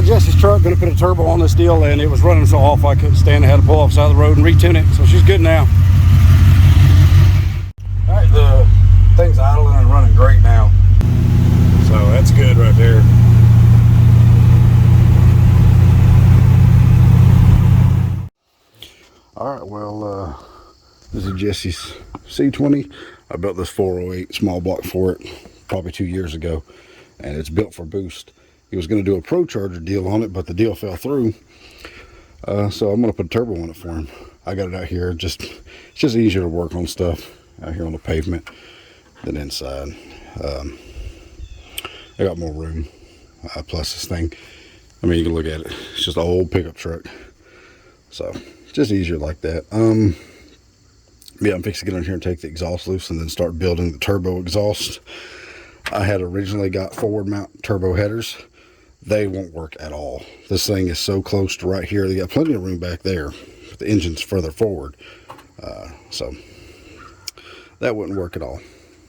Jesse's truck, gonna put a turbo on this deal, and it was running so off I couldn't stand it. Had to pull off the side of the road and retune it, so she's good now. All right, the thing's idling and running great now, so that's good right there. All right, well, this is Jesse's C20. I built this 408 small block for it probably 2 years ago, and it's built for boost. He was going to do a Pro Charger deal on it, but the deal fell through. So I'm going to put a turbo on it for him. I got it out here. It's just easier to work on stuff out here on the pavement than inside. I got more room. Plus this thing, I mean, you can look at it. It's just an old pickup truck. So just easier like that. Yeah, I'm fixing to get on here and take the exhaust loose and then start building the turbo exhaust. I had originally got forward mount turbo headers. They won't work at all. This thing is so close to right here. They got plenty of room back there, but the engine's further forward. So that wouldn't work at all.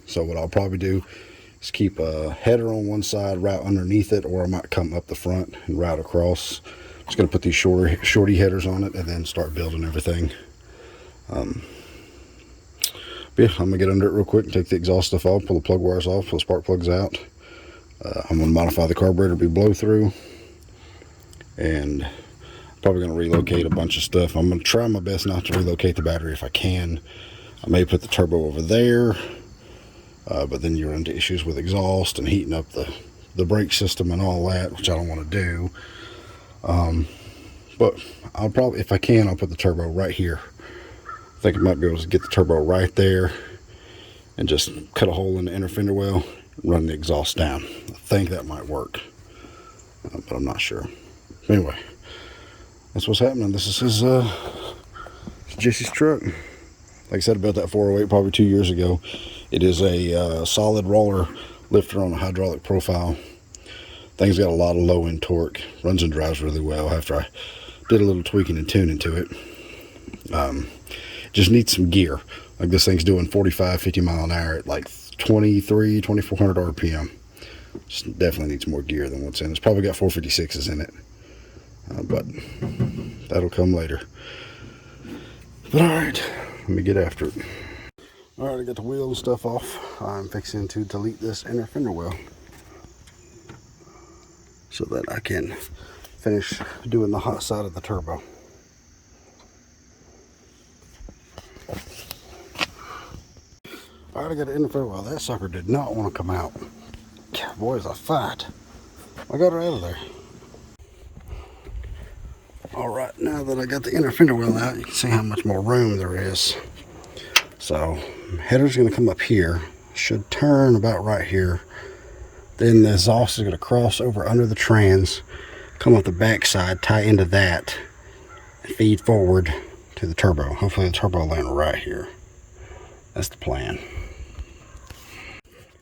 So what I'll probably do is keep a header on one side, route underneath it, or I might come up the front and route across. Just gonna put these shorty headers on it and then start building everything. Yeah, I'm gonna get under it real quick and take the exhaust stuff off, pull the plug wires off, pull the spark plugs out. I'm gonna modify the carburetor to be blow through, and probably gonna relocate a bunch of stuff. I'm gonna try my best not to relocate the battery if I can. I may put the turbo over there, but then you run into issues with exhaust and heating up the brake system and all that, which I don't want to do. But I'll probably, if I can, I'll put the turbo right here. I think I might be able to get the turbo right there and just cut a hole in the inner fender well and run the exhaust down. I think that might work, but I'm not sure. Anyway, that's what's happening. This is his Jesse's truck. Like I said, I built that 408 probably 2 years ago. It is a solid roller lifter on a hydraulic profile. Thing's got a lot of low end torque. Runs and drives really well after I did a little tweaking and tuning to it. Just needs some gear. Like this thing's doing 45, 50 mile an hour at like 2400 RPM. Just definitely needs more gear than what's in. It's probably got 456s in it. But that'll come later. But all right, let me get after it. All right, I got the wheel and stuff off. I'm fixing to delete this inner fender well so that I can finish doing the hot side of the turbo. All right, I got it in the fender well. That sucker did not want to come out. God, boy, is a fight. I got her out of there. All right, now that I got the inner fender well out, you can see how much more room there is. So, header's gonna come up here. Should turn about right here. Then the exhaust is gonna cross over under the trans, come up the back side, tie into that, and feed forward to the turbo. Hopefully the turbo will land right here. That's the plan.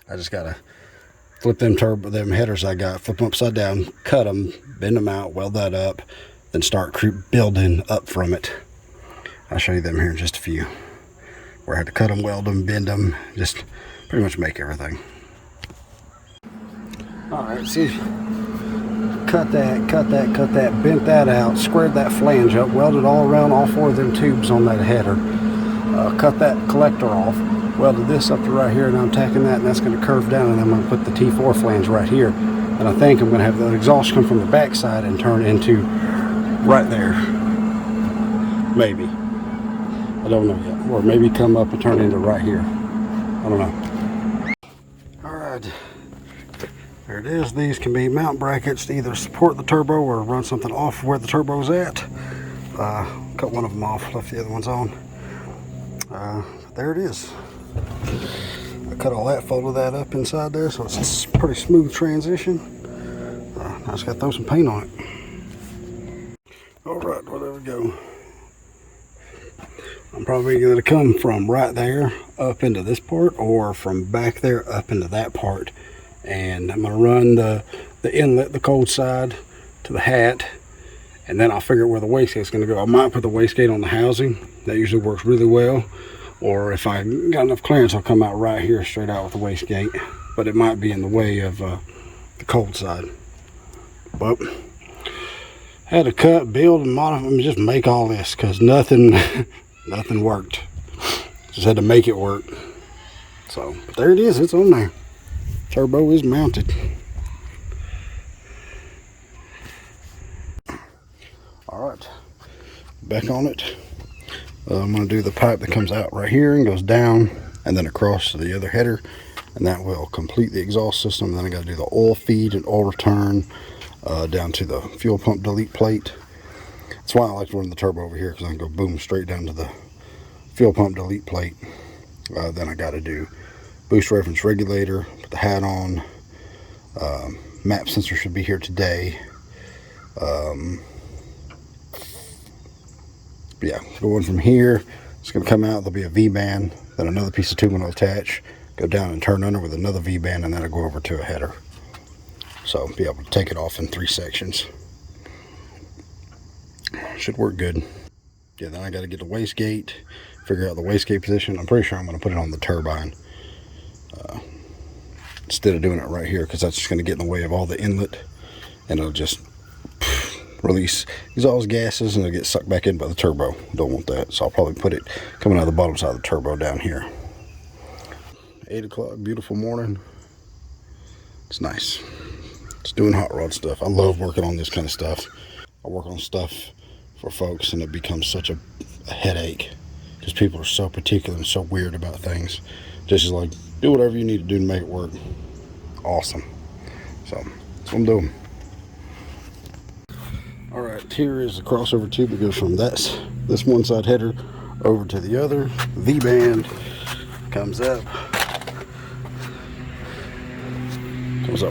I just gotta flip them headers I got, flip them upside down, cut them, bend them out, weld that up, then start building up from it. I'll show you them here in just a few. Where I had to cut them, weld them, bend them, just pretty much make everything. All right, see, cut that, bent that out, squared that flange up, welded all around all four of them tubes on that header. Cut that collector off, welded this up to right here, and I'm tacking that, and that's going to curve down, and I'm going to put the T4 flange right here. And I think I'm going to have the exhaust come from the back side and turn into right there. Maybe. I don't know yet. Or maybe come up and turn into right here. I don't know. All right. There it is. These can be mount brackets to either support the turbo or run something off where the turbo's at. Cut one of them off, left the other ones on. There it is. I cut all that, folded that up inside there, so it's a pretty smooth transition. I just got to throw some paint on it. All right, well, there we go. I'm probably going to come from right there up into this part, or from back there up into that part. And I'm going to run the inlet, the cold side, to the hat, and then I'll figure out where the wastegate's going to go. I might put the wastegate on the housing. That usually works really well. Or if I got enough clearance, I'll come out right here straight out with the wastegate. But it might be in the way of the cold side. But Had to cut, build, and modify, just make all this because nothing worked. Just had to make it work. So, but there it is. It's on there. Turbo is mounted. All right, back on it. I'm going to do the pipe that comes out right here and goes down and then across to the other header, and that will complete the exhaust system. And then I got to do the oil feed and oil return down to the fuel pump delete plate. That's why I like to run the turbo over here, because I can go boom straight down to the fuel pump delete plate. Then I got to do boost reference regulator, put the hat on. Map sensor should be here today. Yeah, going from here, it's going to come out, there'll be a V-band, then another piece of tubing will attach, go down and turn under with another V-band, and then it'll go over to a header. So be able to take it off in 3 sections. Should work good. Yeah, then I got to get the wastegate, figure out the wastegate position. I'm pretty sure I'm going to put it on the turbine instead of doing it right here, because that's just going to get in the way of all the inlet, and it'll just release exhaust gases and it'll get sucked back in by the turbo. Don't want that, so I'll probably put it coming out of the bottom side of the turbo down here. 8 o'clock, beautiful morning. It's nice. It's doing hot rod stuff. I love working on this kind of stuff. I work on stuff for folks and it becomes such a headache because people are so particular and so weird about things. Just like, do whatever you need to do to make it work. Awesome. So that's what I'm doing. Alright, here is the crossover tube that goes from this one side header over to the other. V-band comes up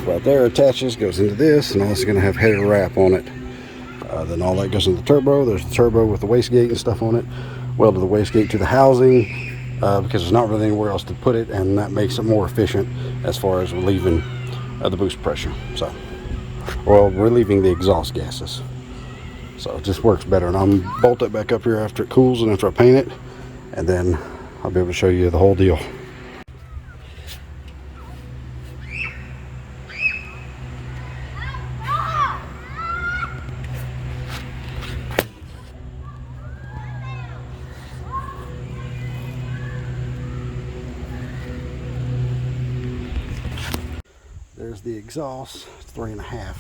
right there, attaches, goes into this, and all this is going to have header wrap on it. Then all that goes in the turbo. There's the turbo with the wastegate and stuff on it. Welded the wastegate to the housing because there's not really anywhere else to put it, and that makes it more efficient as far as relieving the boost pressure. So, well, relieving the exhaust gases. So it just works better, and I'm bolt it back up here after it cools and after I paint it, and then I'll be able to show you the whole deal. There's the exhaust. It's 3.5.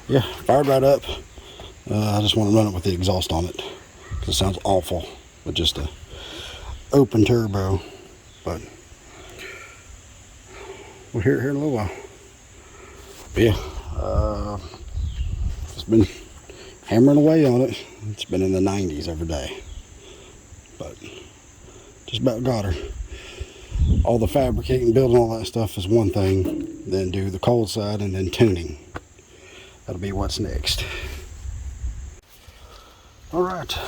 Yeah, fired right up. I just want to run it with the exhaust on it because it sounds awful with just a open turbo. But we'll hear it here in a little while. But yeah, just been hammering away on it. It's been in the 90s every day, but just about got her. All the fabricating, building, all that stuff is one thing. Then do the cold side and then tuning. That'll be what's next. All right.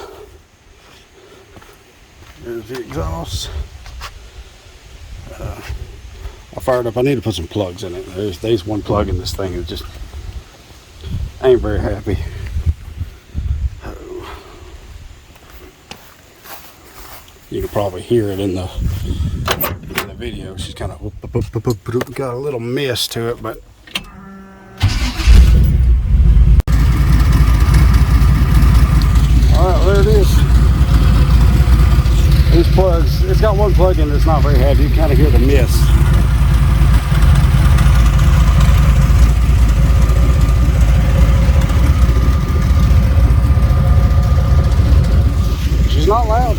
There's the exhaust. I fired up. I need to put some plugs in it. There's one plug in this thing that just ain't very happy. You can probably hear it in the video. She's kind of got a little mist to it, but alright, there it is. These plugs, it's got one plug in that's not very heavy. You can kind of hear the mist. She's not loud.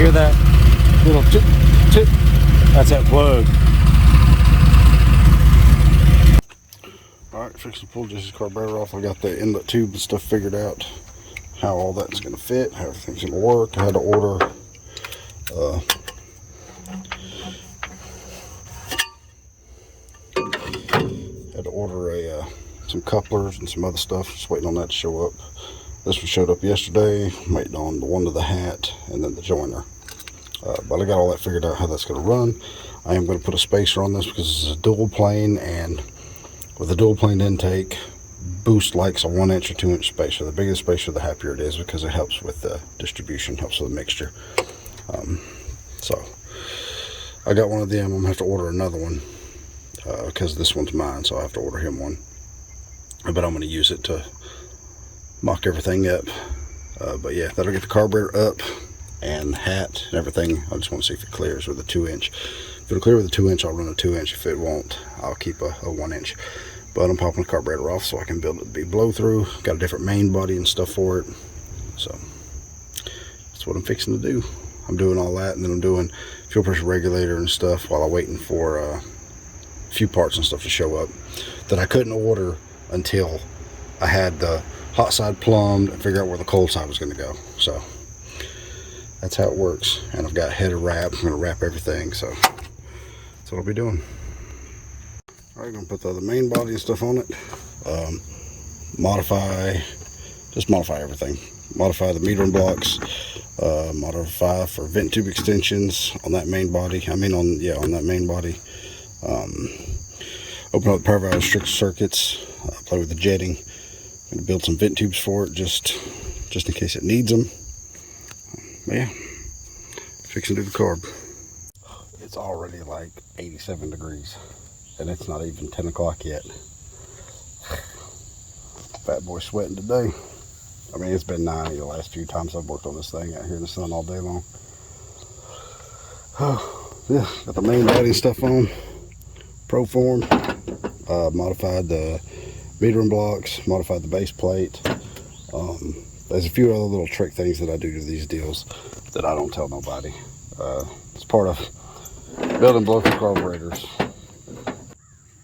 Hear that little tip, tip? That's that plug. Alright, fix the pull just carburetor off. I got the inlet tube and stuff figured out, how all that's going to fit, how everything's going to work. I had to order some couplers and some other stuff. Just waiting on that to show up. This one showed up yesterday. I'm waiting on the one to the hat and then the joiner. But I got all that figured out how that's going to run. I am going to put a spacer on this because it's a dual plane, and with a dual plane intake, Boost likes a 1-inch or 2-inch spacer. The bigger the spacer, the happier it is, because it helps with the distribution, helps with the mixture. So I got one of them. I'm going to have to order another one because this one's mine, so I have to order him one. But I'm going to use it to mock everything up. But yeah, that'll get the carburetor up and the hat and everything. I just want to see if it clears with a 2-inch. If it'll clear with a 2-inch, I'll run a 2-inch. If it won't, I'll keep a 1-inch. But I'm popping the carburetor off so I can build it to be blow through. Got a different main body and stuff for it. So that's what I'm fixing to do. I'm doing all that, and then I'm doing fuel pressure regulator and stuff while I'm waiting for a few parts and stuff to show up that I couldn't order until I had the hot side plumbed and figure out where the cold side was going to go. So that's how it works. And I've got header wrap. I'm going to wrap everything, so that's what I'll be doing. All right, going to put the other main body and stuff on it. Modify everything. Modify the metering blocks. Modify for vent tube extensions on that main body. On that main body. Open up the power valve restrictor circuits. Play with the jetting. I'm going to build some vent tubes for it just in case it needs them. But yeah, fixing to do the carb. It's already like 87 degrees, and it's not even 10 o'clock yet. Fat boy sweating today. I mean, it's been 90 the last few times I've worked on this thing out here in the sun all day long. Oh, yeah, got the main body stuff on. Proform. Modified the metering blocks. Modified the base plate. There's a few other little trick things that I do to these deals that I don't tell nobody. It's part of building blow-through carburetors.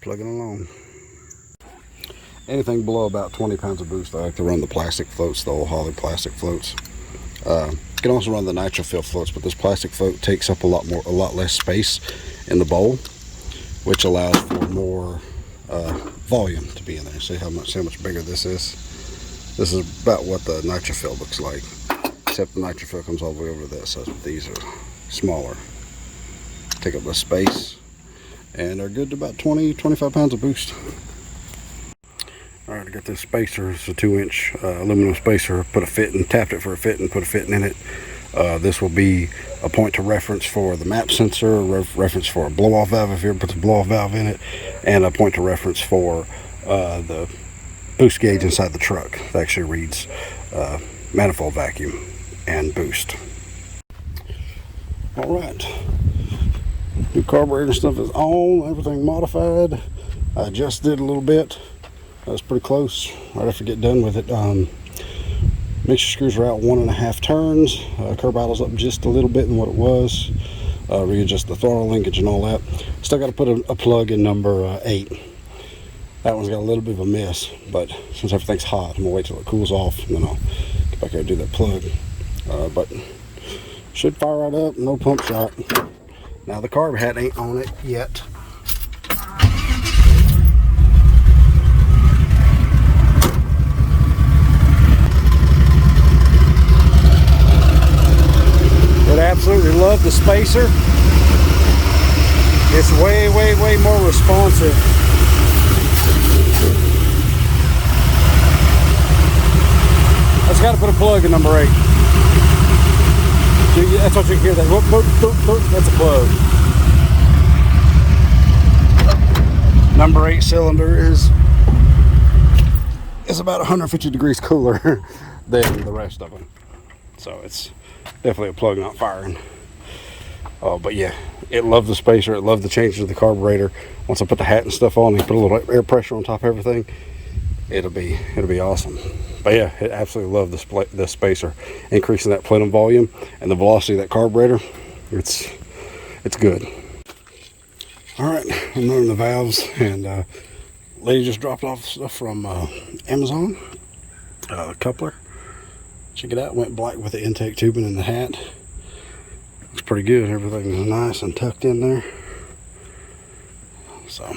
Plugging along. Anything below about 20 pounds of boost, I like to run the plastic floats, the old Holley plastic floats. You can also run the nitro fill floats, but this plastic float takes up a lot less space in the bowl, which allows for more volume to be in there. See how much bigger this is? This is about what the nitro fill looks like, except the nitro fill comes all the way over to this. So these are smaller, take up less space, and are good to about 20-25 pounds of boost. All right, I got this spacer. It's a 2-inch aluminum spacer. Put a fitting, tapped it for a fitting, put a fitting in it. This will be a point to reference for the map sensor, reference for a blow-off valve if you ever put the blow-off valve in it, and a point to reference for the boost gauge inside the truck. It actually reads manifold vacuum and boost. All right, new carburetor stuff is on. Everything modified. I adjusted a little bit. I was pretty close right after I get done with it. Mixture screws are out 1.5 turns. Curb idle's up just a little bit than what it was. Readjust the throttle linkage and all that. Still got to put a plug in number 8. That one's got a little bit of a miss, but since everything's hot, I'm gonna wait till it cools off and then I'll get back here and do that plug. But should fire right up, no pump shot. Now the carb hat ain't on it yet. But I absolutely love the spacer. It's way more responsive. I just got to put a plug in number 8. That's what you can hear. That whoop, whoop, whoop, whoop. That's a plug. Number 8 cylinder is about 150 degrees cooler than the rest of them, so it's definitely a plug not firing. But yeah, it loved the spacer. It loved the changes of the carburetor. Once I put the hat and stuff on and put a little air pressure on top of everything, it'll be awesome. But yeah, it absolutely loved the spacer, increasing that plenum volume and the velocity of that carburetor. It's good. All right, I'm running the valves, and lady just dropped off stuff from Amazon. Coupler. Check it out. Went black with the intake tubing and the hat. Looks pretty good. Everything's nice and tucked in there. So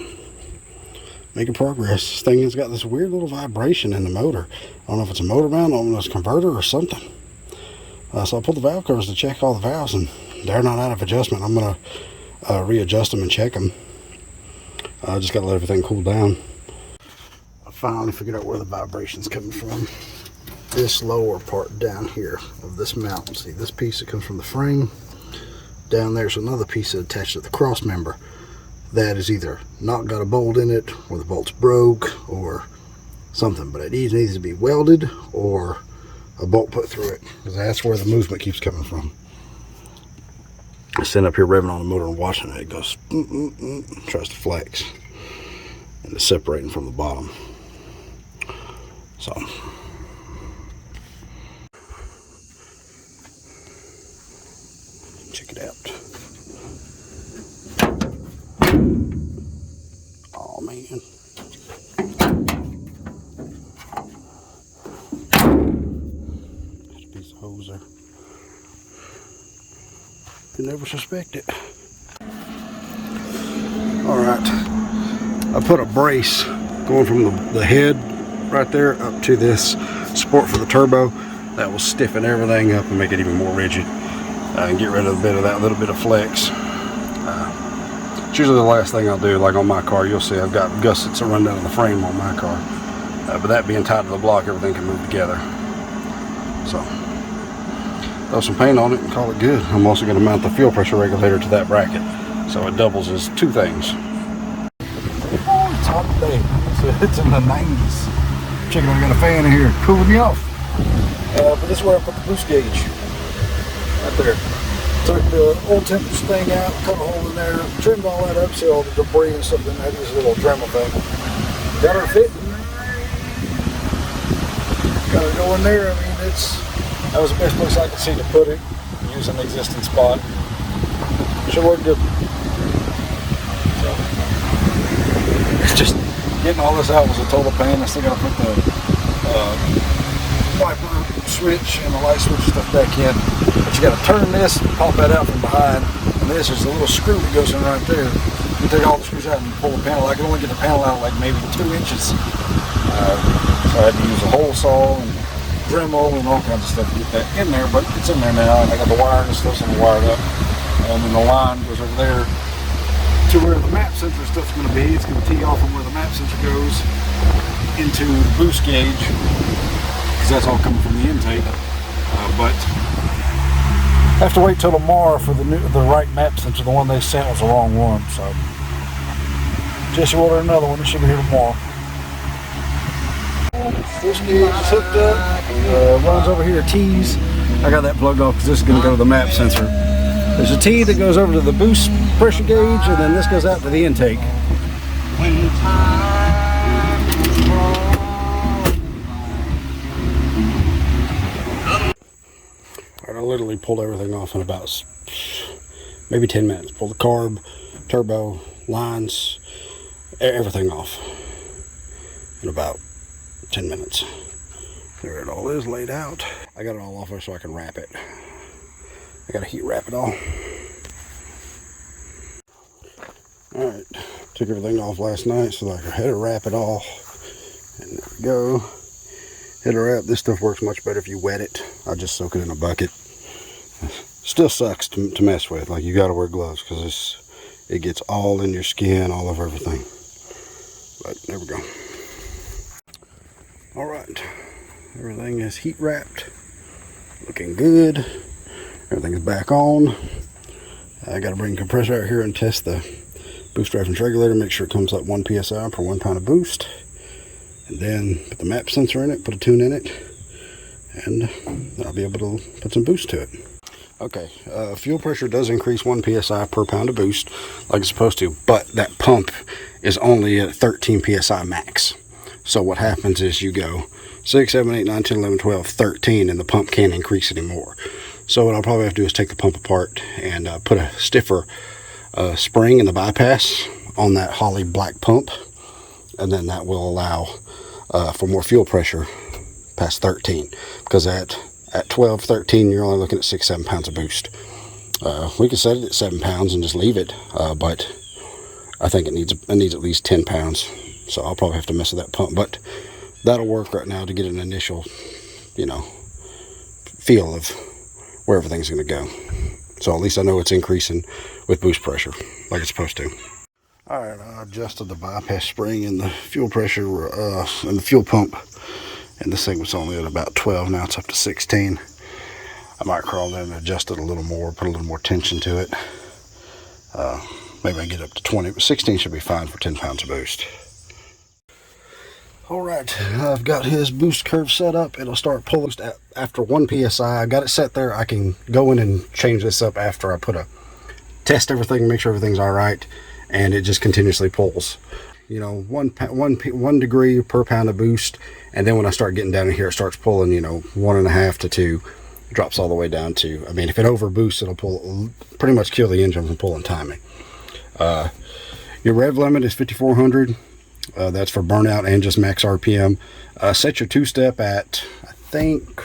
Making progress. This thing has got this weird little vibration in the motor. I don't know if it's a motor mount, I don't know if it's a converter or something. So I pulled the valve covers to check all the valves, and they're not out of adjustment. I'm going to readjust them and check them. I just got to let everything cool down. I finally figured out where the vibration's coming from. This lower part down here of this mount. See this piece that comes from the frame? Down there's another piece that attached to the cross member. That is either not got a bolt in it, or the bolt's broke, or something. But it needs to be welded, or a bolt put through it, because that's where the movement keeps coming from. I stand up here revving on the motor and watching it. It goes, tries to flex, and it's separating from the bottom. So, check it out. Oh man. There's a piece of hose there. You never suspect it. Alright. I put a brace going from the head right there up to this support for the turbo. That will stiffen everything up and make it even more rigid. And get rid of a bit of that little bit of flex. It's usually the last thing I'll do. Like on my car, you'll see I've got gussets that run down to the frame on my car. But that being tied to the block, everything can move together. So, throw some paint on it and call it good. I'm also going to mount the fuel pressure regulator to that bracket, so it doubles as two things. Oh, it's hot today. It's in the 90s. Checking, I got a fan in here cooling me off. But this is where I put the boost gauge. Right there. Took the old temperature thing out, cut a hole in there, trimmed all that up, see all the debris and stuff in there. This little Dremel thing. Got her fit. Got her go in there. I mean, that was the best place I could see to put it. Use an existing spot. Should work good. So, it's just getting all this out was a total pain. I still got to put the wiper switch and the light switch stuff back in. But you got to turn this and pop that out from behind. And this is a little screw that goes in right there. You take all the screws out and pull the panel. I can only get the panel out like maybe 2 inches. So I had to use a hole saw and Dremel and all kinds of stuff to get that in there. But it's in there now. And I got the wire and stuff, so I'm wired up. And then the line goes over there to where the map sensor stuff's going to be. It's going to tee off from where the map sensor goes into the boost gauge, because that's all coming from the intake. But I have to wait till tomorrow for the right map sensor. The one they sent was the wrong one, so Jesse ordered another one. It should be here tomorrow. This gauge is hooked up. Runs over here to T's. I got that plugged off because this is going to go to the map sensor. There's a T that goes over to the boost pressure gauge, and then this goes out to the intake. I literally pulled everything off in about maybe 10 minutes. Pulled the carb, turbo, lines, everything off in about 10 minutes. There it all is laid out. I got it all off there so I can wrap it. I gotta heat wrap it all. Alright, took everything off last night so I could header wrap it all. And there we go. Header wrap, this stuff works much better if you wet it. I just soak it in a bucket. Still sucks to mess with. Like, you gotta wear gloves because it gets all in your skin, all over everything. But there we go. Alright, everything is heat wrapped. Looking good. Everything's back on. I gotta bring the compressor out here and test the boost reference regulator, make sure it comes up 1 psi per 1 pound of boost. And then put the map sensor in it, put a tune in it, and I'll be able to put some boost to it. Okay, fuel pressure does increase 1 psi per pound of boost like it's supposed to, but that pump is only at 13 psi max. So what happens is you go 6, 7, 8, 9, 10, 11, 12, 13, and the pump can't increase anymore. So what I'll probably have to do is take the pump apart and put a stiffer spring in the bypass on that Holley black pump, and then that will allow for more fuel pressure past 13, because at 12, 13 you're only looking at 6, 7 pounds of boost. We could set it at 7 pounds and just leave it, but I think it needs at least 10 pounds So I'll probably have to mess with that pump, but that'll work right now to get an initial, you know, feel of where everything's going to go. So at least I know it's increasing with boost pressure like it's supposed to. All right, I adjusted the bypass spring and the fuel pressure and the fuel pump, and this thing was only at about 12. Now it's up to 16. I might crawl in and adjust it a little more, put a little more tension to it. Maybe I can get up to 20, but 16 should be fine for 10 pounds of boost. All right, I've got his boost curve set up. It'll start pulling after 1 PSI. I got it set there. I can go in and change this up after I test everything, make sure everything's all right, and it just continuously pulls. You know, one degree per pound of boost, and then when I start getting down in here, it starts pulling, you know, 1.5 to 2. It drops all the way down to, I mean, if it over boosts, it'll pretty much kill the engine from pulling timing. Your rev limit is 5,400. That's for burnout and just max RPM. Set your two-step at, I think,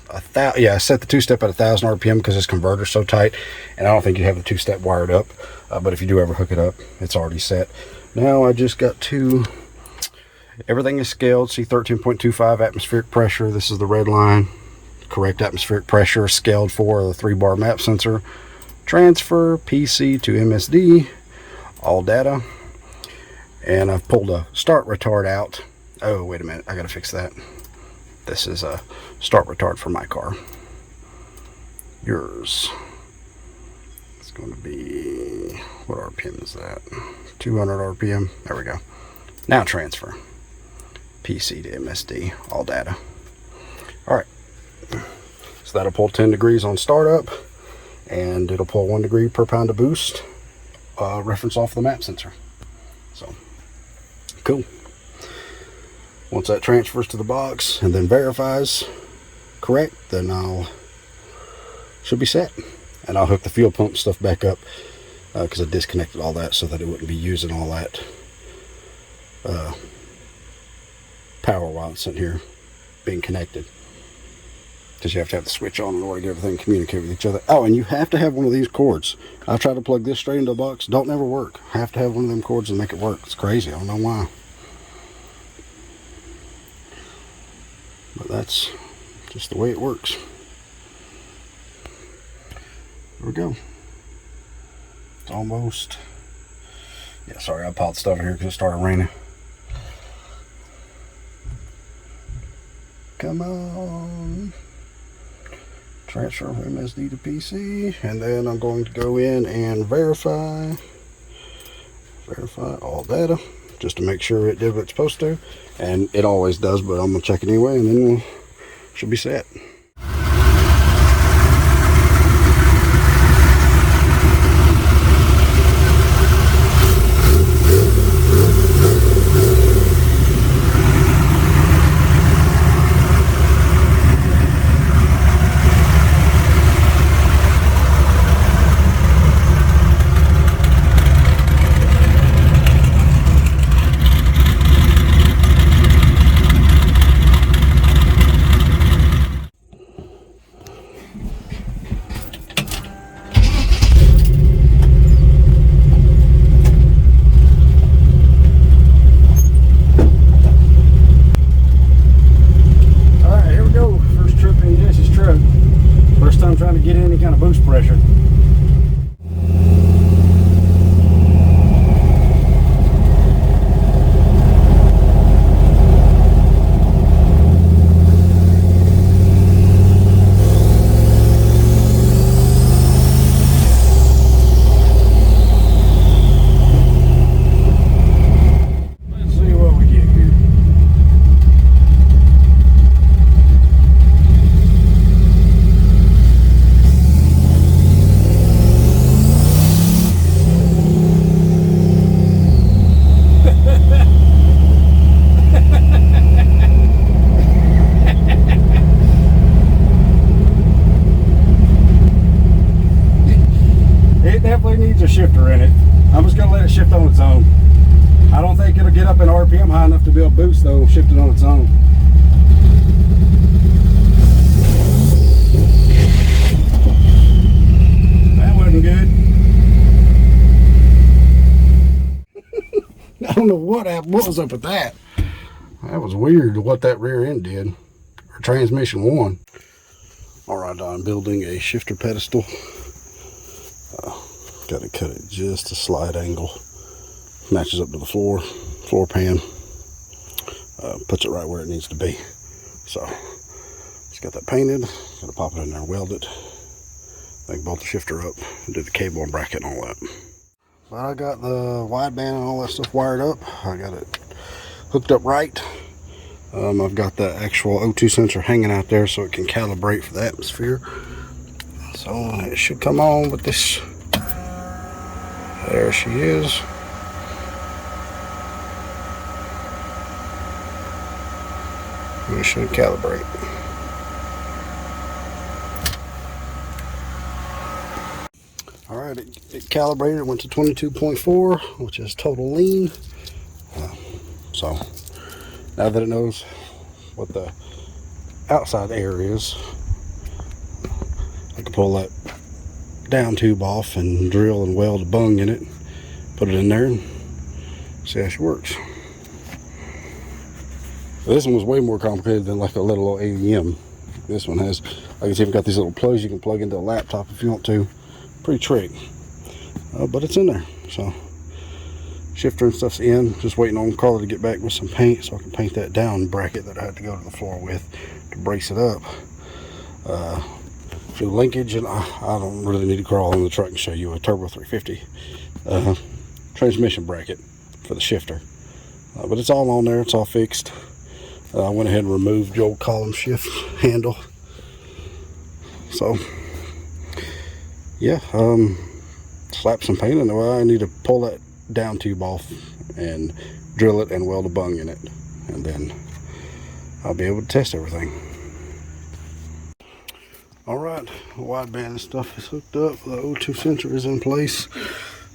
set the two-step at 1,000 RPM because this converter's so tight, and I don't think you have the two-step wired up. But if you do ever hook it up, it's already set. Now I just got everything is scaled. See 13.25 atmospheric pressure. This is the red line. Correct atmospheric pressure scaled for the 3-bar map sensor. Transfer PC to MSD. All data. And I've pulled a start retard out. Oh, wait a minute, I gotta fix that. This is a start retard for my car. Yours, it's going to be, what RPM is that? 200 RPM. There we go. Now transfer PC to MSD, all data. All right, so that'll pull 10 degrees on startup, and it'll pull 1 degree per pound of boost, reference off the map sensor. So cool. Once that transfers to the box and then verifies correct, then should be set, and I'll hook the fuel pump stuff back up because I disconnected all that so that it wouldn't be using all that power while it's in here being connected, because you have to have the switch on in order to get everything communicate with each other. Oh, and you have to have one of these cords. I tried to plug this straight into a box, don't ever work. Have to have one of them cords to make it work. It's crazy, I don't know why, but that's just the way it works. There we go. It's almost, yeah, sorry, I piled stuff in here because it started raining. Come on. Transfer from MSD to PC, and then I'm going to go in and verify all data just to make sure it did what it's supposed to, and it always does, but I'm gonna check it anyway, and then we'll should be set. Trying to get any kind of boost pressure. Needs a shifter in it. I'm just gonna let it shift on its own. I don't think it'll get up in RPM high enough to be able to boost though, shift it on its own. That wasn't good. don't know what was up with that. That was weird what that rear end did. Or transmission one. Alright, I'm building a shifter pedestal. Got to cut it just a slight angle. Matches up to the floor pan. Puts it right where it needs to be. So, just got that painted. Got to pop it in there and weld it. Then bolt the shifter up and do the cable and bracket and all that. But I got the wideband and all that stuff wired up. I got it hooked up right. I've got the actual O2 sensor hanging out there so it can calibrate for the atmosphere. So it should come on with this. There she is. And it should calibrate. Alright, it calibrated, went to 22.4, which is total lean. So now that it knows what the outside air is, I can pull that down tube off and drill and weld a bung in it, put it in there and see how she works. So this one was way more complicated than like a little old ADM. This one has, like it's even got these little plugs you can plug into a laptop if you want to. Pretty trick, but it's in there. So shifter and stuff's in, just waiting on Carla to get back with some paint so I can paint that down bracket that I had to go to the floor with to brace it up. For the linkage, and I don't really need to crawl in the truck and show you a Turbo 350 transmission bracket for the shifter, but it's all on there, it's all fixed. I went ahead and removed the old column shift handle. So yeah, slap some paint in there. I need to pull that down tube off and drill it and weld a bung in it, and then I'll be able to test everything. Alright, the wideband stuff is hooked up, the O2 sensor is in place.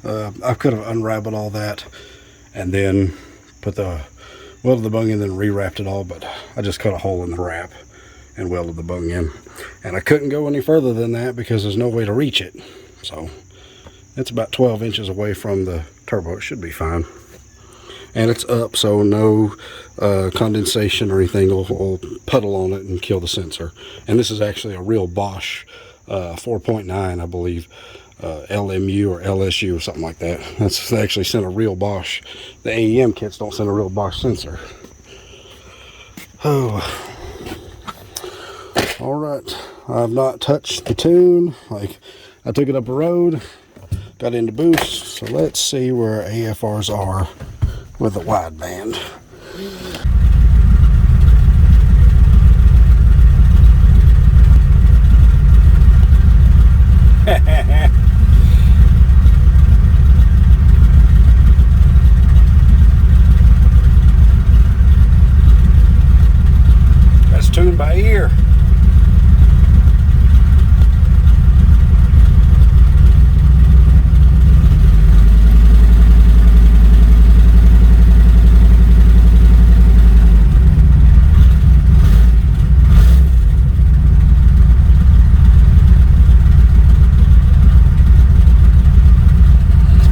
I could have unraveled all that and then welded the bung in, then rewrapped it all, but I just cut a hole in the wrap and welded the bung in. And I couldn't go any further than that because there's no way to reach it. So it's about 12 inches away from the turbo. It should be fine. And it's up, so no condensation or anything will puddle on it and kill the sensor. And this is actually a real Bosch 4.9, I believe, LMU or LSU or something like that. That's actually sent a real Bosch. The AEM kits don't send a real Bosch sensor. Oh. Alright, I've not touched the tune. Like, I took it up a road, got into boost, so let's see where AFRs are with the wideband. That's tuned by ear.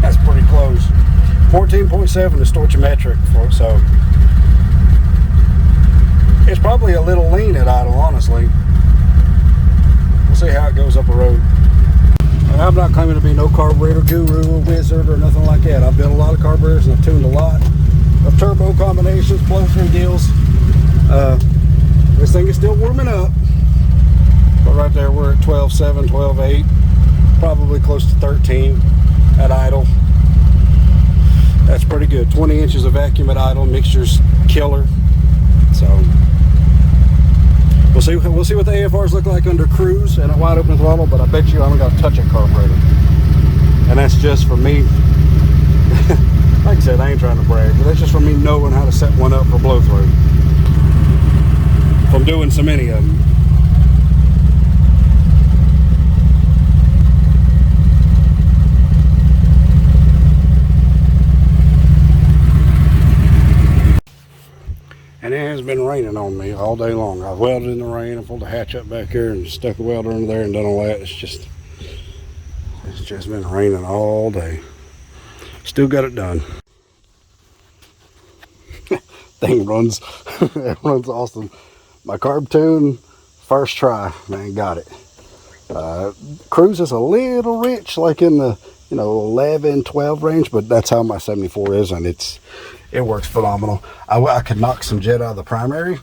That's pretty close. 14.7 is stoichiometric, so it's probably a little lean at idle, honestly. We'll see how it goes up the road. And I'm not claiming to be no carburetor guru or wizard or nothing like that. I've built a lot of carburetors and I've tuned a lot of turbo combinations, flow-through deals. This thing is still warming up, but right there we're at 12.7, 12.8, probably close to 13 at idle. That's pretty good. 20 inches of vacuum at idle, mixture's killer. So we'll see what the AFRs look like under cruise and a wide open throttle, but I bet you I haven't got to touch a carburetor. And that's just for me. Like I said, I ain't trying to brag, but that's just for me knowing how to set one up for blow through from doing so many of them. And it has been raining on me all day long. I've welded in the rain. I pulled the hatch up back here and stuck a welder under there and done all that. It's just been raining all day. Still got it done. thing runs, it runs awesome. My carb tune, first try, man, got it. Cruise is a little rich, like in the 11, 12 range, but that's how my 74 is, and it works phenomenal. I could knock some jet out of the primary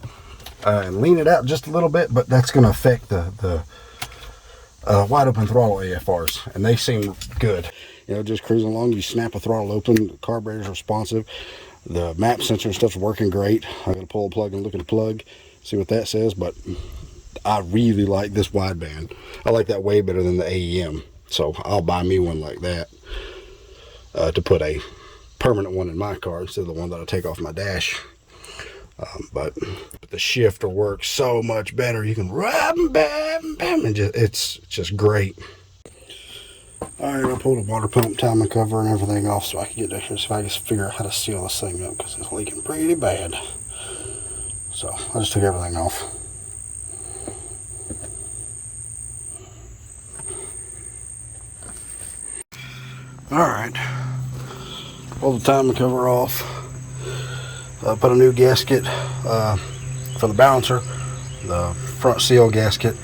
and lean it out just a little bit, but that's going to affect the wide open throttle AFRs, and they seem good. Just cruising along, you snap a throttle open, the carburetor's responsive, the map sensor and stuff's working great. I got to pull a plug and look at the plug, see what that says, but I really like this wideband. I like that way better than the AEM, so I'll buy me one like that to put a permanent one in my car instead of the one that I take off my dash. But the shifter works so much better. You can rub and bam, bam, and it's just great. All right, I pulled the water pump timing cover and everything off so I can get there, so I can figure out how to seal this thing up because it's leaking pretty bad. So I just took everything off. All right, pull the timing cover off. Put a new gasket for the balancer, the front seal gasket.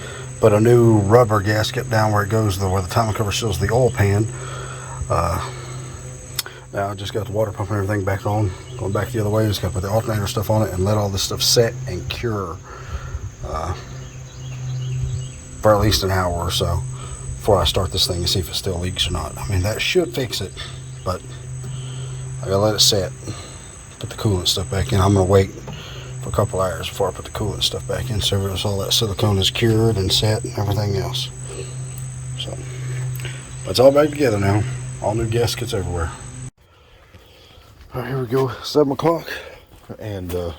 Put a new rubber gasket down where it goes, where the timing cover seals the oil pan. Now I just got the water pump and everything back on. Going back the other way, just got to put the alternator stuff on it and let all this stuff set and cure for at least an hour or so before I start this thing and see if it still leaks or not. I mean, that should fix it, but I gotta let it set. Put the coolant stuff back in. I'm gonna wait for a couple hours before I put the coolant stuff back in, so all that silicone is cured and set and everything else. So it's all back together now. All new gaskets everywhere. All right, here we go. 7 o'clock, and I'll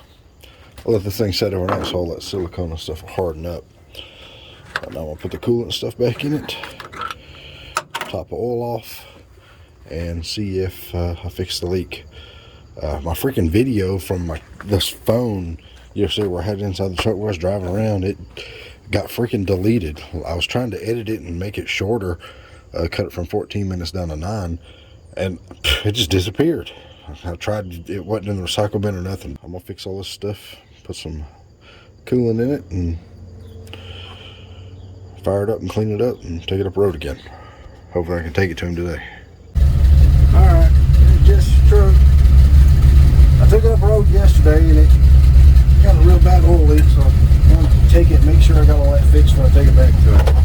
let this thing set overnight so all that silicone and stuff will harden up. And now I'm gonna put the coolant stuff back in it, top the oil off, and see if I fix the leak. My freaking video from this phone yesterday where I had it inside the truck where I was driving around, it got freaking deleted. I was trying to edit it and make it shorter, cut it from 14 minutes down to 9, and it just disappeared. I tried, it wasn't in the recycle bin or nothing. I'm gonna fix all this stuff, put some coolant in it, and fire it up and clean it up and take it up road again. Hopefully I can take it to him today. Alright, just truck. I took it up road yesterday and it got a real bad oil leak, so I want to take it and make sure I got all that fixed when I take it back to it.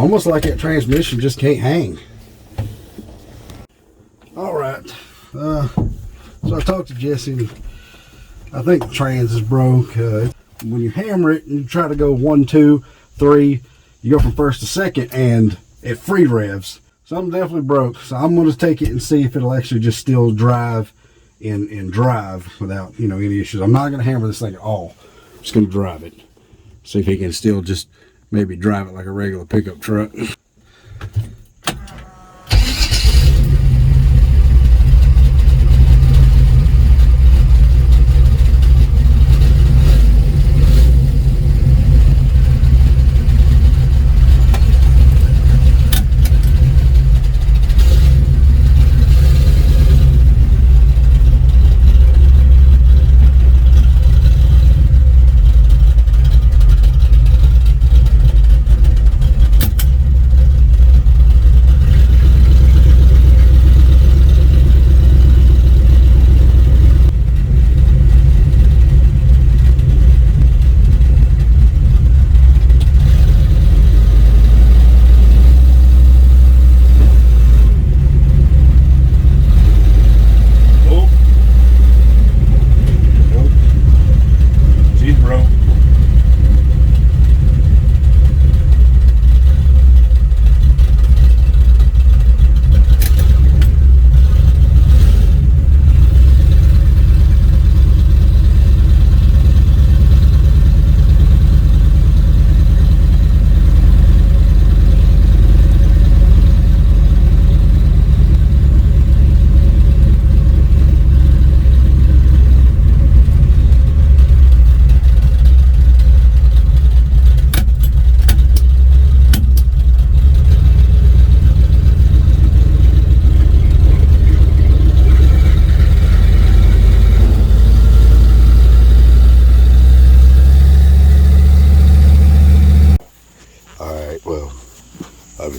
Almost like that transmission just can't hang. All right. So I talked to Jesse, and I think the trans is broke. When you hammer it and you try to go 1, 2, 3, you go from first to second, and it free revs. Something definitely broke. So I'm going to take it and see if it'll actually just still drive in drive without, any issues. I'm not going to hammer this thing at all. I'm just going to drive it. See if he can still just maybe drive it like a regular pickup truck.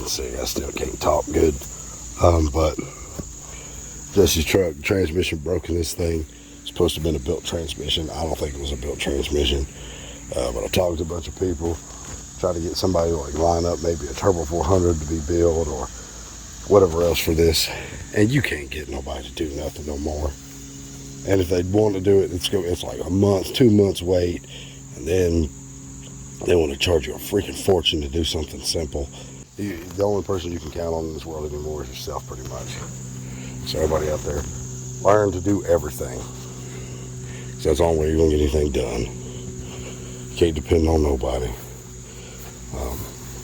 See, I still can't talk good, but Jesse's truck transmission broke in this thing. It's supposed to have been a built transmission. I don't think it was a built transmission, but I talked to a bunch of people, tried to get somebody to line up maybe a Turbo 400 to be built or whatever else for this, and you can't get nobody to do nothing no more. And if they'd want to do it, it's like a month, 2 months wait, and then they want to charge you a freaking fortune to do something simple. The only person you can count on in this world anymore is yourself, pretty much. So everybody out there, learn to do everything. Because that's the only way you're going to get anything done. You can't depend on nobody.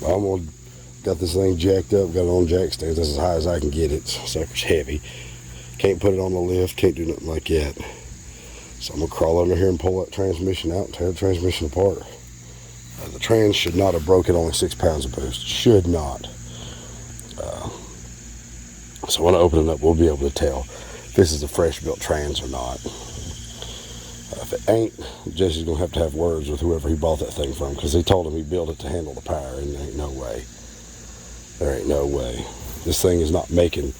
I'm got this thing jacked up, got it on jack stands. That's as high as I can get it. Sucker's heavy. Can't put it on the lift, can't do nothing like that. So I'm going to crawl under here and pull that transmission out and tear the transmission apart. The trans should not have broke it, only 6 pounds of boost. Should not. So when I open it up, we'll be able to tell if this is a fresh built trans or not. If it ain't, Jesse's going to have words with whoever he bought that thing from, because he told him he built it to handle the power, and there ain't no way. There ain't no way. This thing is not making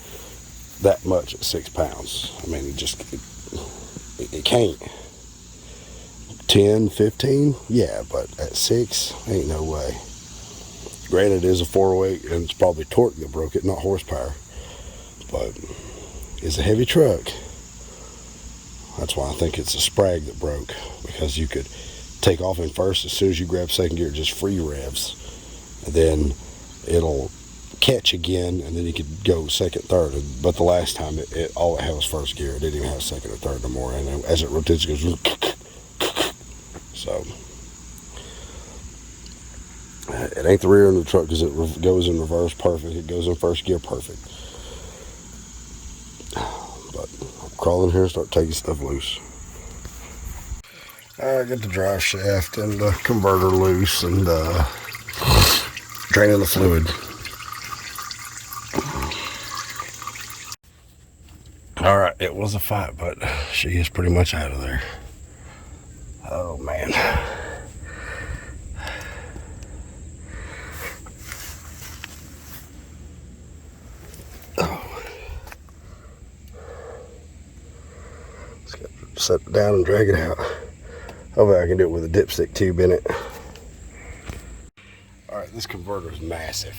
that much at 6 pounds. I mean, it can't. 10, 15, yeah, but at 6, ain't no way. Granted, it is a 408, and it's probably torque that broke it, not horsepower. But it's a heavy truck. That's why I think it's a sprag that broke, because you could take off in first. As soon as you grab second gear, it just free revs, and then it'll catch again, and then you could go second, third. But the last time, all it had was first gear. It didn't even have second or third no more, and as it rotates, it goes. So it ain't the rear end of the truck, because it goes in reverse perfect. It goes in first gear perfect. But I'm crawling here and start taking stuff loose. I get the drive shaft and the converter loose and draining the fluid. All right, it was a fight, but she is pretty much out of there. Oh man. Oh. Let's get, set it down and drag it out. Hopefully I can do it with a dipstick tube in it. Alright, this This converter is massive.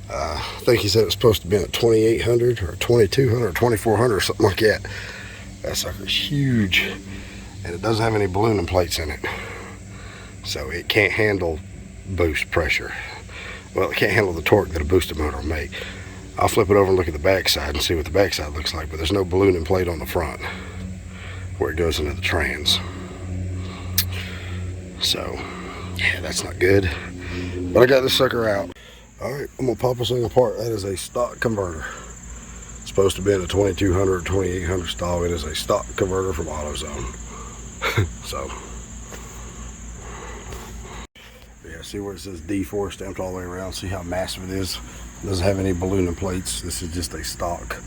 I think he said it was supposed to be at 2,800 or 2,200 or 2,400 or something like that. That sucker's huge, and it doesn't have any ballooning plates in it, so it can't handle boost pressure. Well, it can't handle the torque that a boosted motor will make. I'll flip it over and look at the backside and see what the backside looks like, but there's no ballooning plate on the front where it goes into the trans. So, yeah, that's not good. But I got this sucker out. Alright, I'm going to pop this thing apart. That is a stock converter. It's supposed to be in a 2200 or 2800 style. It is a stock converter from AutoZone. So, yeah, see where it says D4 stamped all the way around? See how massive it is? It doesn't have any ballooning plates. This is just a stock,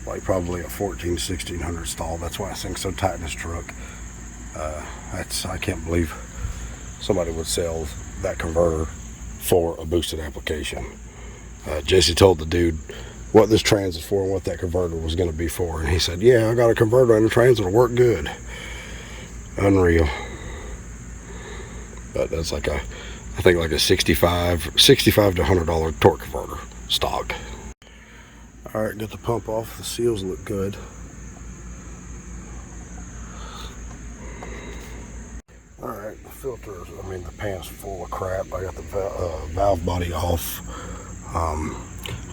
like probably a 1600 stall. That's why this thing's so tight in this truck. I can't believe somebody would sell that converter for a boosted application. Jesse told the dude what this trans is for and what that converter was going to be for, and he said, yeah, I got a converter and the trans will work good. Unreal. But that's like a, I think like a $65 to $100 torque converter stock. Alright, get the pump off. The seals look good. Alright, the filters, the pan's full of crap. I got the valve body off.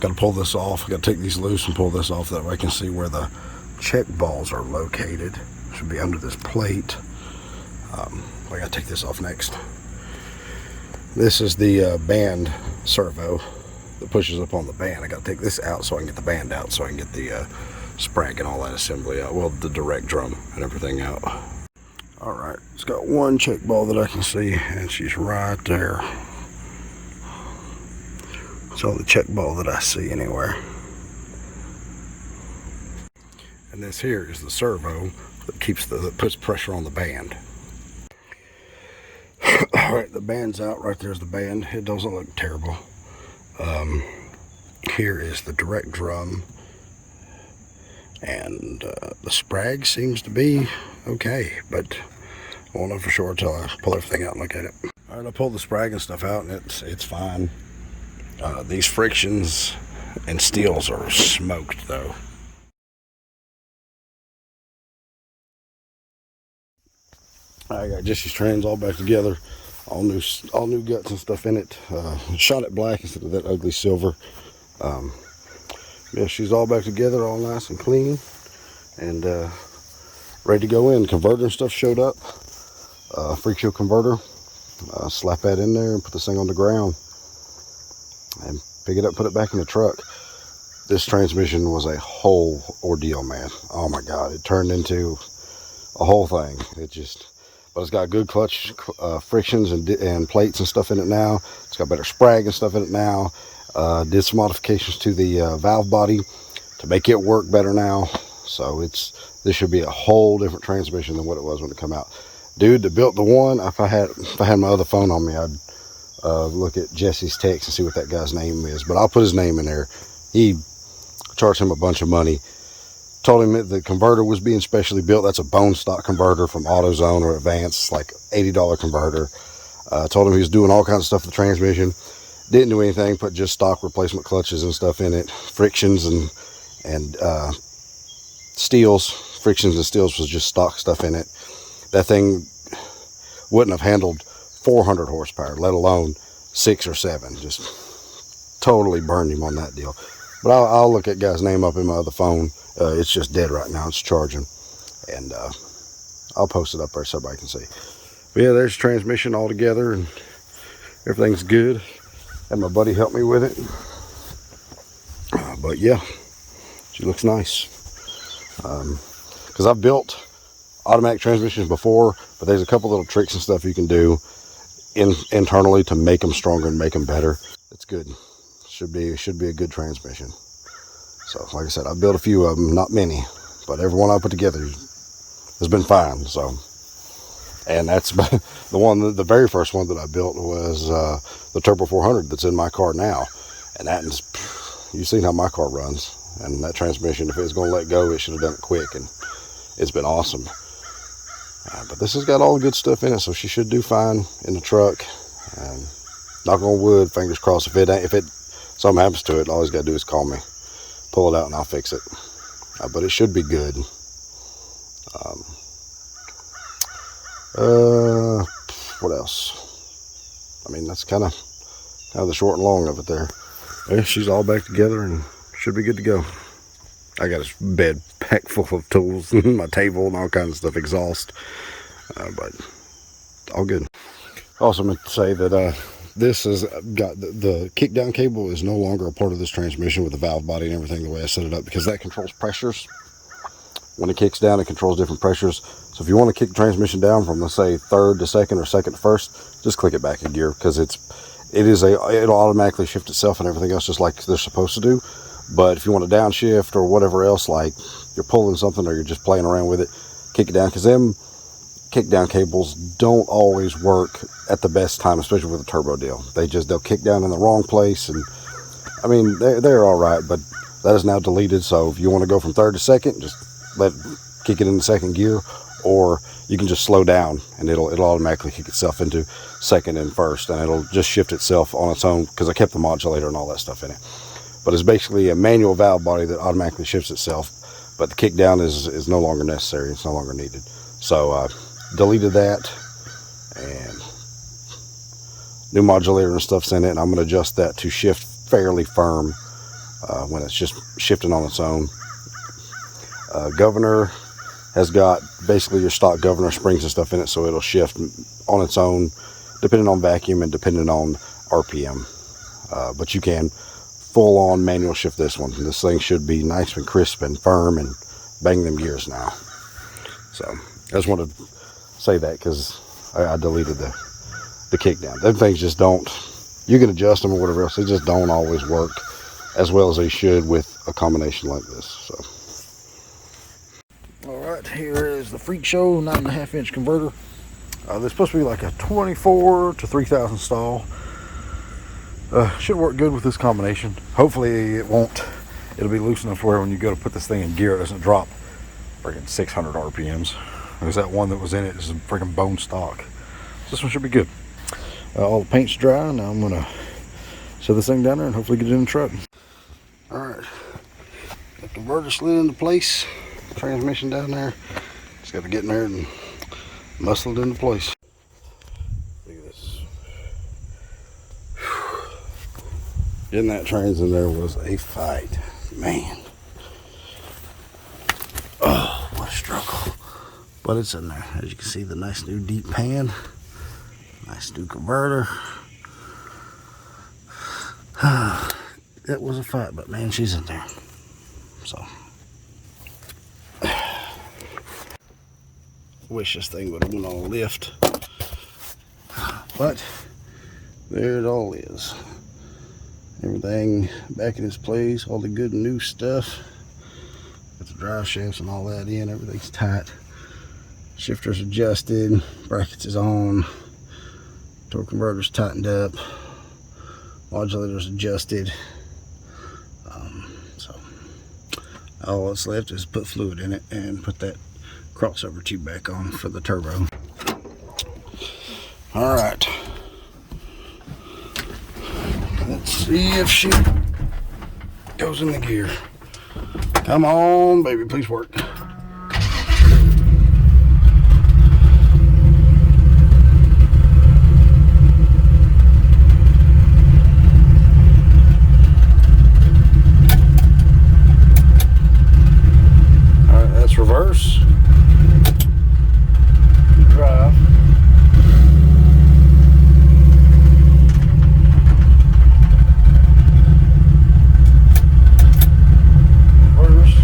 Got to pull this off. Got to take these loose and pull this off. That way I can see where the check balls are located. Should be under this plate. I got to take this off next. This is the band servo that pushes up on the band. I got to take this out so I can get the band out, so I can get the sprag and all that assembly out. Well, the direct drum and everything out. Alright, it's got one check ball that I can see, and she's right there. It's all the check ball that I see anywhere. And this here is the servo that puts pressure on the band. Alright, the band's out. Right there's the band. It doesn't look terrible. Here is the direct drum. And the sprag seems to be okay, but I won't know for sure until I pull everything out and look at it. Alright, I pulled the sprag and stuff out, and it's fine. These frictions and steels are smoked though. I got Jesse's trans all back together, all new guts and stuff in it. Shot it black instead of that ugly silver. Yeah, she's all back together, all nice and clean, and ready to go in. Converter and stuff showed up. Freak show converter. Slap that in there and put this thing on the ground and pick it up, put it back in the truck. This transmission was a whole ordeal, man. Oh my God, it turned into a whole thing. But it's got good clutch frictions and plates and stuff in it now. It's got better sprag and stuff in it now. Did some modifications to the valve body to make it work better now. So this should be a whole different transmission than what it was when it came out. Dude that built the one, if I had my other phone on me, I'd look at Jesse's text and see what that guy's name is. But I'll put his name in there. He charged him a bunch of money. Told him that the converter was being specially built. That's a bone stock converter from AutoZone or Advance, like $80 converter. Told him he was doing all kinds of stuff with the transmission. Didn't do anything, put just stock replacement clutches and stuff in it. Frictions and steels. Frictions and steels was just stock stuff in it. That thing wouldn't have handled 400 horsepower, let alone 6 or 7. Just totally burned him on that deal. But I'll look at guy's name up in my other phone. It's just dead right now. It's charging. And I'll post it up there so everybody can see. But yeah, there's the transmission all together, and everything's good. Had my buddy help me with it. But yeah, she looks nice. Because I've built automatic transmissions before, but there's a couple little tricks and stuff you can do internally to make them stronger and make them better. It's good. Should be a good transmission. So like I said, I built a few of them, not many, but every one I put together has been fine. So, and that's the very first one that I built was the Turbo 400 that's in my car now, and you've seen how my car runs, and that transmission, if it was going to let go, it should have done it quick, and it's been awesome. But this has got all the good stuff in it, so she should do fine in the truck. And knock on wood, fingers crossed. If something happens to it, all he's got to do is call me, pull it out, and I'll fix it. But it should be good. What else? I mean, that's kind of the short and long of it there. Yeah, she's all back together and should be good to go. I got a bed packed full of tools, my table and all kinds of stuff, exhaust, but all good. Also meant to say that this has got the kick down cable is no longer a part of this transmission with the valve body and everything the way I set it up, because that controls pressures. When it kicks down, it controls different pressures. So if you want to kick the transmission down from, let's say, third to second or second to first, just click it back a gear, because it'll automatically shift itself and everything else just like they're supposed to do. But if you want to downshift or whatever else, like you're pulling something or you're just playing around with it, kick it down, because them kick down cables don't always work at the best time, especially with a turbo deal. They'll kick down in the wrong place, and I mean they're all right, but that is now deleted. So if you want to go from third to second, just kick it in the second gear, or you can just slow down and it'll automatically kick itself into second and first, and it'll just shift itself on its own, because I kept the modulator and all that stuff in it. But it's basically a manual valve body that automatically shifts itself, but the kick down is no longer necessary. It's no longer needed. So deleted that, and new modulator and stuff's in it, and I'm going to adjust that to shift fairly firm when it's just shifting on its own. Governor has got basically your stock governor springs and stuff in it, so it'll shift on its own depending on vacuum and depending on RPM. But you can full on manual shift this one. This thing should be nice and crisp and firm and bang them gears now. So I just wanted to say that, because I deleted the kick down. Them things just don't, you can adjust them or whatever else, they just don't always work as well as they should with a combination like this. So alright, here is the Freak Show 9.5 inch converter. This is supposed to be like a 24 to 3000 stall. Should work good with this combination. Hopefully it won't. It'll be loose enough where when you go to put this thing in gear, it doesn't drop freaking 600 RPMs. There's that one that was in it is a freaking bone stock. This one should be good. All the paint's dry. Now I'm gonna set this thing down there and hopefully get it in the truck. Alright, the converter slid into place. Transmission down there. Just got to get in there and muscle it into place. Look at this. Getting that trans in there was a fight, man. Oh, what a struggle. But it's in there. As you can see, the nice new deep pan, nice new converter. It was a fight, but man, she's in there. So wish this thing would have been on a lift, but there it all is. Everything back in its place, all the good new stuff. Got the drive shafts and all that in, everything's tight. Shifter's adjusted, brackets is on, torque converter's tightened up, modulator's adjusted. So all that's left is put fluid in it and put that crossover tube back on for the turbo. All right, let's see if she goes in the gear. Come on, baby, please work. All right, that's reverse. Drive. Reverse.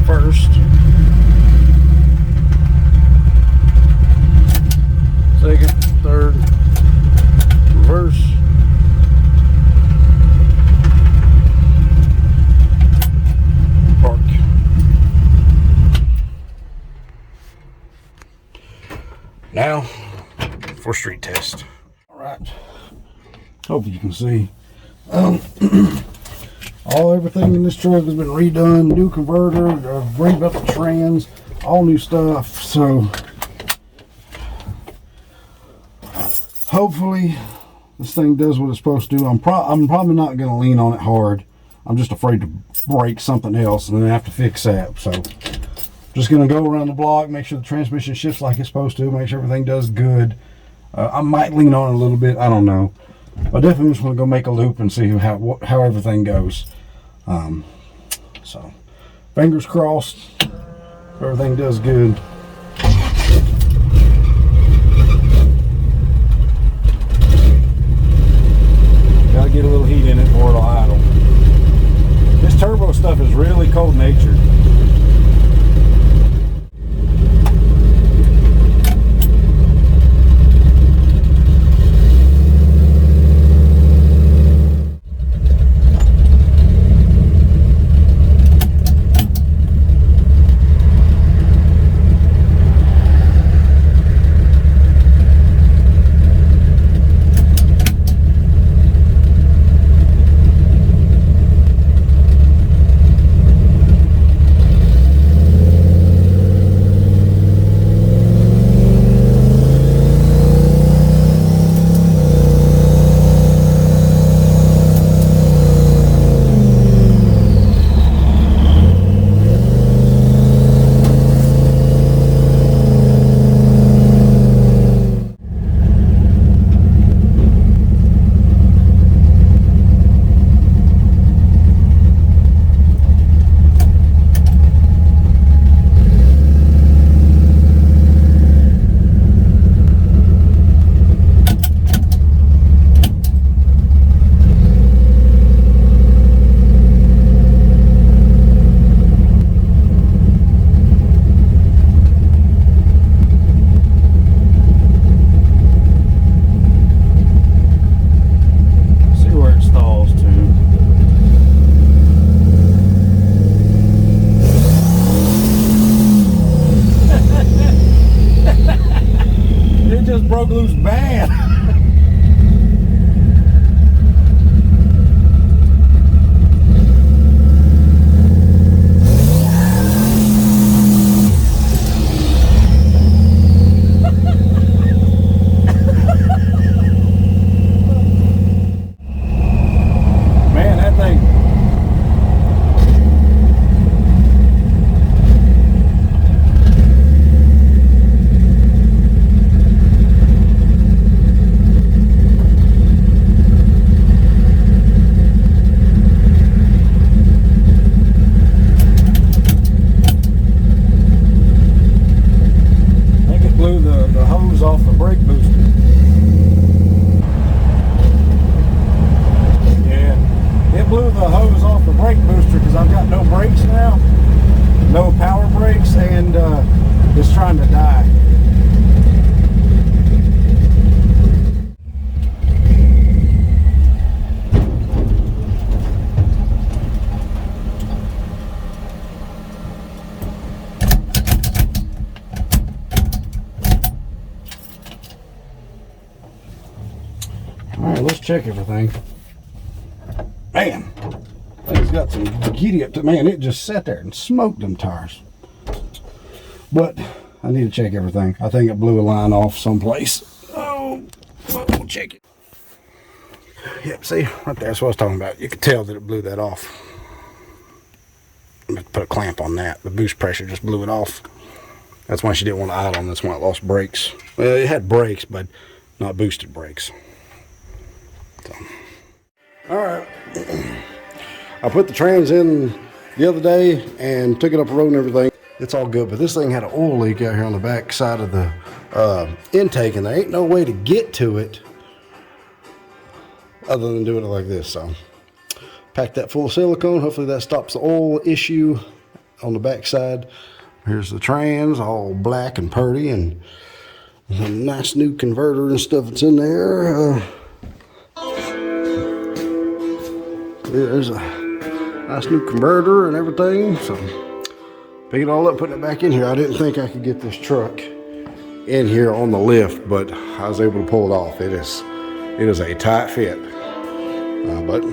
First. Second, third, reverse. Park. Now for street test. All right. Hope you can see. Everything in this truck has been redone. New converter, rebuilt the trans, all new stuff. So hopefully this thing does what it's supposed to do. I'm probably not going to lean on it hard. I'm just afraid to break something else and then have to fix that. So just going to go around the block, make sure the transmission shifts like it's supposed to, make sure everything does good. I might lean on it a little bit, I don't know. I definitely just want to go make a loop and see how everything goes. So fingers crossed, everything does good. Gotta get a little heat in it before it'll idle. This turbo stuff is really cold natured. Broke loose bad. Man, that thing. Off the brake booster. Yeah, it blew the hose off the brake booster because I've got no brakes now, no power brakes, and it's trying to die. Alright, let's check everything. Man, thing's got some giddy up to, man, it just sat there and smoked them tires. But I need to check everything. I think it blew a line off someplace. Oh, we'll check it. Yep, see, right there, that's what I was talking about. You could tell that it blew that off. I'm going to put a clamp on that. The boost pressure just blew it off. That's why she didn't want to idle, and that's why it lost brakes. Well, it had brakes, but not boosted brakes. Alright, I put the trans in the other day and took it up the road and everything. It's all good, but this thing had an oil leak out here on the back side of the intake, and there ain't no way to get to it other than doing it like this. So pack that full of silicone. Hopefully that stops the oil issue on the back side. Here's the trans, all black and purty, and a nice new converter and stuff that's in there. There's a nice new converter and everything. So pick it all up, putting it back in here. I didn't think I could get this truck in here on the lift, but I was able to pull it off. It is a tight fit, but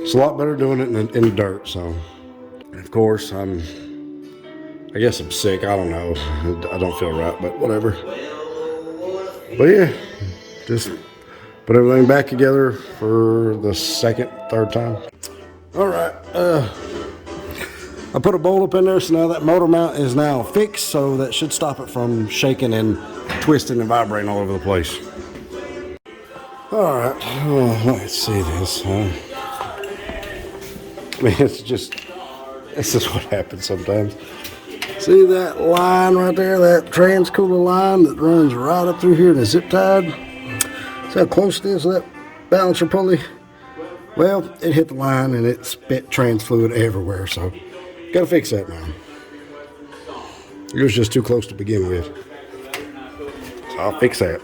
It's a lot better doing it in the dirt. So, of course, I guess I'm sick. I don't know. I don't feel right, but whatever. But yeah, just put everything back together for the third time. All right. I put a bolt up in there, so now that motor mount is now fixed, so that should stop it from shaking and twisting and vibrating all over the place. All right, let's see this. Man, this is what happens sometimes. See that line right there, that transcooler line that runs right up through here in the zip tied? See how close it is to that balancer pulley? Well, it hit the line and it spit trans fluid everywhere, so gotta fix that now. It was just too close to begin with. So I'll fix that.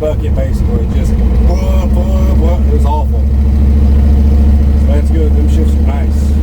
bucket basically, just whoop, whoop, whoop. It was awful. So that's good, them shifts are nice.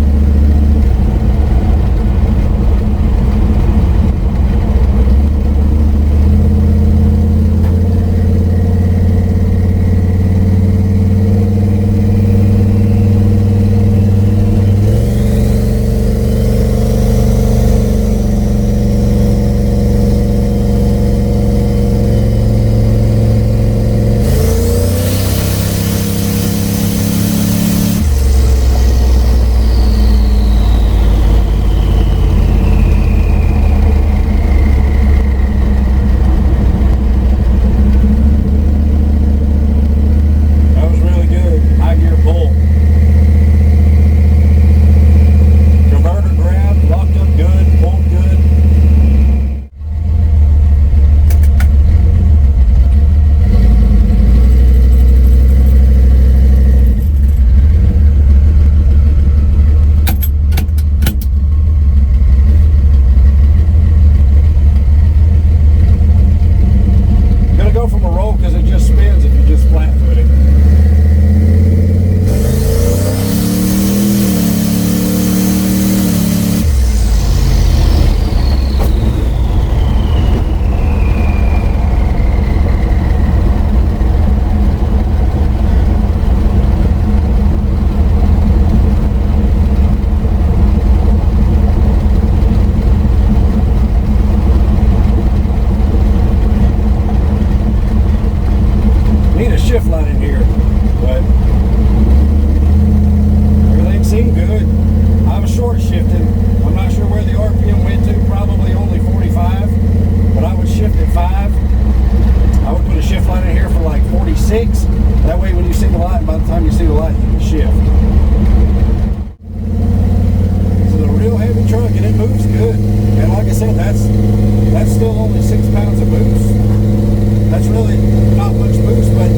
moves good. And like I said, that's still only 6 pounds of boost. That's really not much boost, but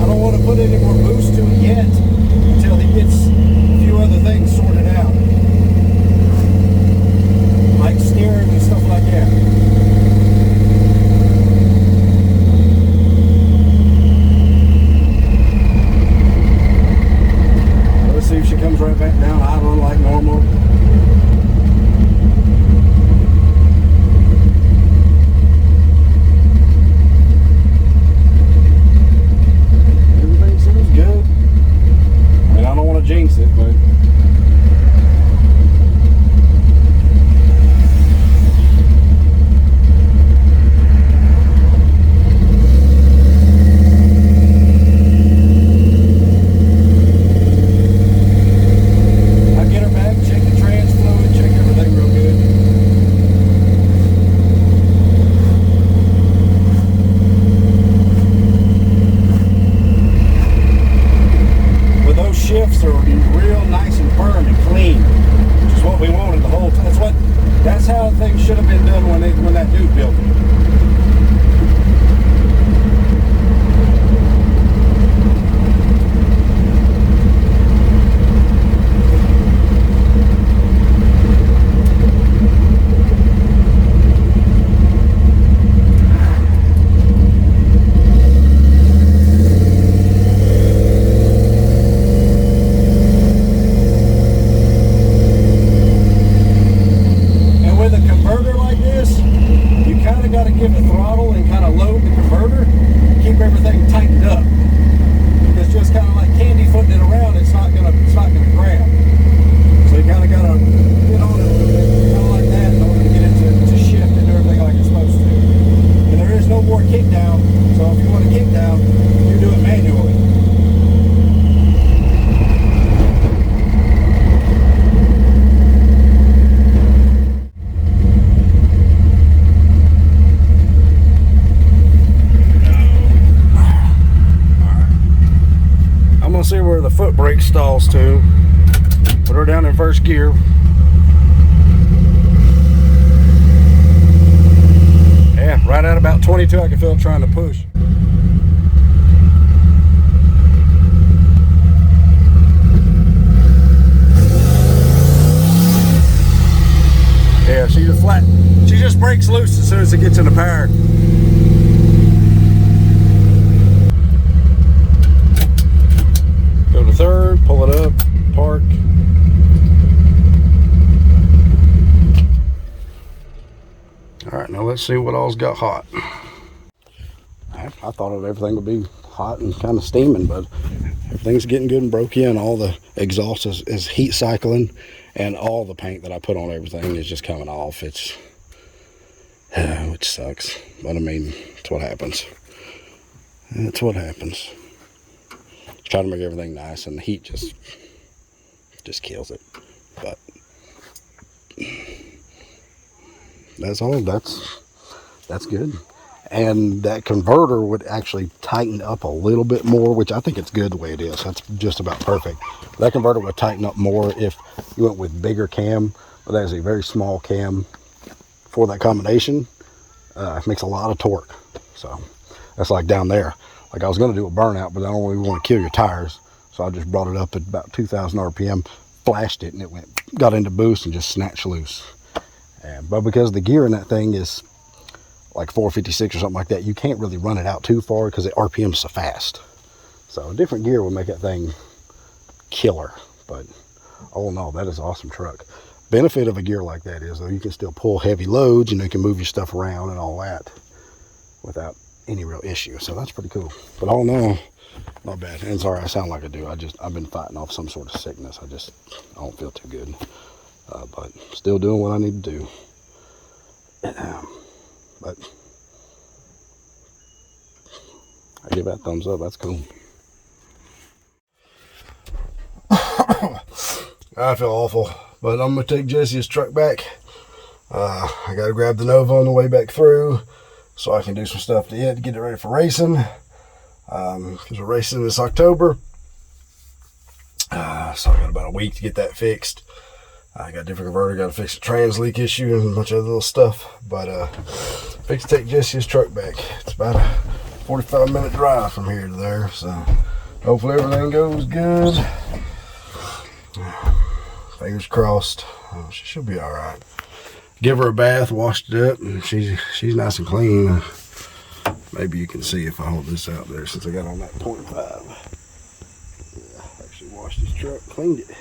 I don't want to put any more boost to it yet until he gets a few other things sorted out, like steering and stuff like that. Let's see if she comes right back down, idling like normal. Everything seems good. I mean, I don't want to jinx it, but shifts are real nice and firm and clean, which is what we wanted the whole time. That's how things should have been done when that dude built it. Got to give it throttle and kind of load the converter, keep everything tightened up. Because just kind of like candy footing it around, it's not gonna grab. So you kind of got to get on it a little bit, kind of like that, in order to get it to shift and do everything like it's supposed to. And there is no more kick down, so if you want to kick down, you do it manually. See where the foot brake stalls to. Put her down in first gear. Yeah, right at about 22 I can feel it trying to push. Yeah, she just breaks loose as soon as it gets into power. Go to third, pull it up, park. All right, now let's see what all's got hot. I thought everything would be hot and kind of steaming, but everything's getting good and broke in. All the exhaust is heat cycling, and all the paint that I put on everything is just coming off. Which sucks, but I mean, it's what happens. It's what happens. Try to make everything nice, and the heat just kills it. But that's all. That's good. And that converter would actually tighten up a little bit more, which I think it's good the way it is. That's just about perfect. That converter would tighten up more if you went with bigger cam, but that is a very small cam for that combination. It makes a lot of torque. So that's like down there. Like I was going to do a burnout, but I don't really want to kill your tires. So I just brought it up at about 2,000 RPM, flashed it, and it got into boost and just snatched loose. But because the gear in that thing is like 456 or something like that, you can't really run it out too far because the RPM is so fast. So a different gear will make that thing killer. But all in all, that is an awesome truck. Benefit of a gear like that is, though, you can still pull heavy loads, you can move your stuff around and all that without any real issue. So that's pretty cool. But all in all, not bad. And sorry I sound like I do. I've been fighting off some sort of sickness. I don't feel too good. But still doing what I need to do. But I give that a thumbs up. That's cool. I feel awful, but I'm gonna take Jesse's truck back. I gotta grab the Nova on the way back through so I can do some stuff to it to get it ready for racing. Because we're racing this October. So I got about a week to get that fixed. I got a different converter, got to fix the trans leak issue and a bunch of other little stuff. But fix to take Jesse's truck back. It's about a 45-minute drive from here to there, so hopefully everything goes good. Fingers crossed. She'll be all right. Give her a bath, washed it up, and she's nice and clean. Maybe you can see if I hold this out there since I got on that 0.5. Yeah, actually washed this truck, cleaned it.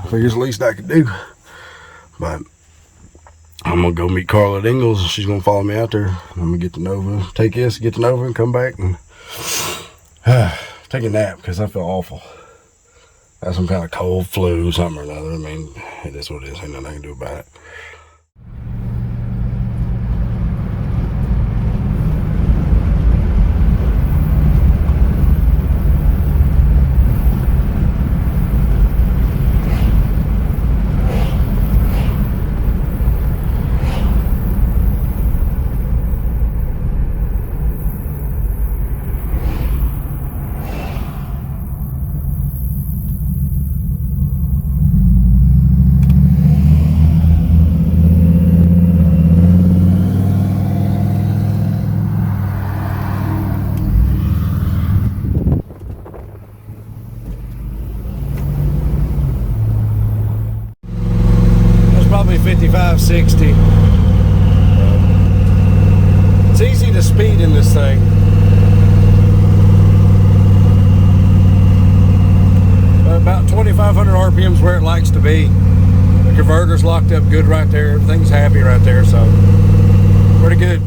Figures the least I could do. But I'm gonna go meet Carla at Ingles. She's gonna follow me out there. I'm gonna get to Nova, take this, get to Nova, and come back and take a nap because I feel awful. I have some kind of cold flu, something or another. I mean, it is what it is. Ain't nothing I can do about it. Probably 55, 60. It's easy to speed in this thing. About 2,500 RPMs where it likes to be. The converter's locked up good right there. Everything's happy right there, so pretty good.